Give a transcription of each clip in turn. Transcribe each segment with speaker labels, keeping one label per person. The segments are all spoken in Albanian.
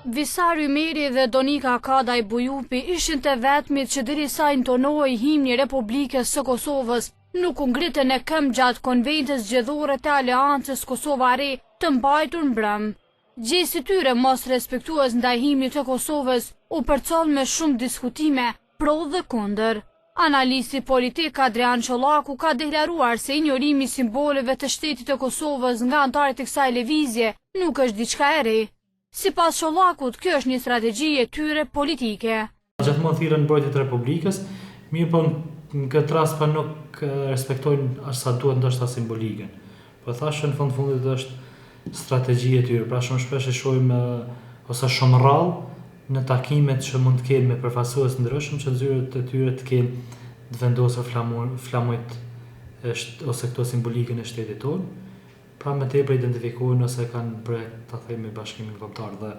Speaker 1: Visar Ymeri dhe Donika Kadaj Bujupi ishin të vetmit që derisa intonohej himni i Republikës së Kosovës, nuk u ngritën e këmbë gjatë konventës zgjedhore të Aleancës Kosova Re të mbajtur mbrëm. Gjesi tyre mos respektues ndaj himnit të Kosovës u përcoll me shumë diskutime pro dhe kundër. Analisti politik Adrian Çollaku ka deklaruar se injorimi i simboleve të shtetit të Kosovës nga anëtarët e kësaj lëvizje nuk është diçka e re. Sipas Çollakut, kjo është një strategji e tyre politike.
Speaker 2: Gjithmonë thirrën mbrojtje të Republikës, mirë po në këtë rast pa nuk respektojnë as sa duhet ndoshta simbolikën. Po thashë në fundit është strategji e tyre, pra shumë shpesh e shohim ose shumë rrallë në takimet që mund të kenë me përfaqësues të ndryshëm që zyret e tyre të kenë të vendosur flamujt ose këto simbolikën e shtetit tonë. Pra me tepër identifikojnë ose kanë projekt të themi bashkimin kombëtar dhe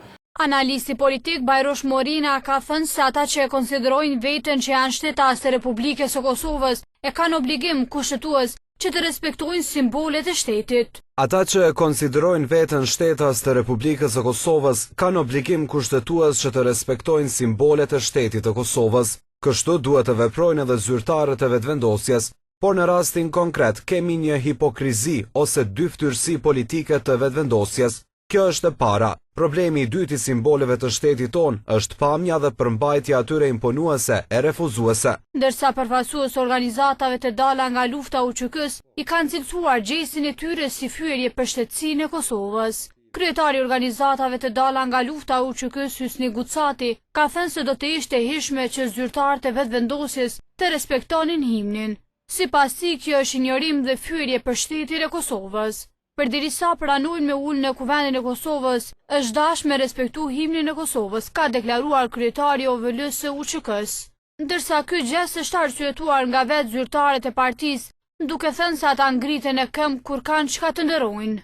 Speaker 1: Analisti politik Bajrosh Morina ka thënë se ata që e konsiderojnë veten që janë shtetas të Republikës së Kosovës e kanë obligim kushtetues që të respektojnë simbolet e shtetit.
Speaker 3: Ata që e konsiderojnë veten shtetas të Republikës së Kosovës kanë obligim kushtetues që të respektojnë simbolet e shtetit të Kosovës. Kështu duhet të veprojnë edhe zyrtarët e vetëvendosjes. Por në rastin konkret kemi një hipokrizi ose dyftyrsi politike të vetëvendosjes. Kjo është e para. Problemi i dytë i simboleve të shtetit ton është pamja dhe përmbajtja atyre imponuese e refuzuese.
Speaker 1: Ndërsa përfaqësues organizatave të dala nga lufta UÇK-s i kanë cilësuar gjestin e tyre si fyerje për shtetësinë e Kosovës. Kryetari i organizatave të dala nga lufta UÇK-s Hysni Gucati ka thënë se do të ishte hishme që zyrtarët e vetëvendosjes të respektonin himnin. Sipas tij, kjo është injorim dhe fyerje për shtetin e Kosovës. Përderisa pranojnë me ulën e kuvendit e Kosovës, është dashur me respektu himnin e Kosovës, ka deklaruar kryetari OVL-s së UÇK-s. Ndërsa ky gjest është arsyetuar nga vetë zyrtarët e partisë, duke thënë se ata ngriten e këmbë kur kanë çka të ndërojnë.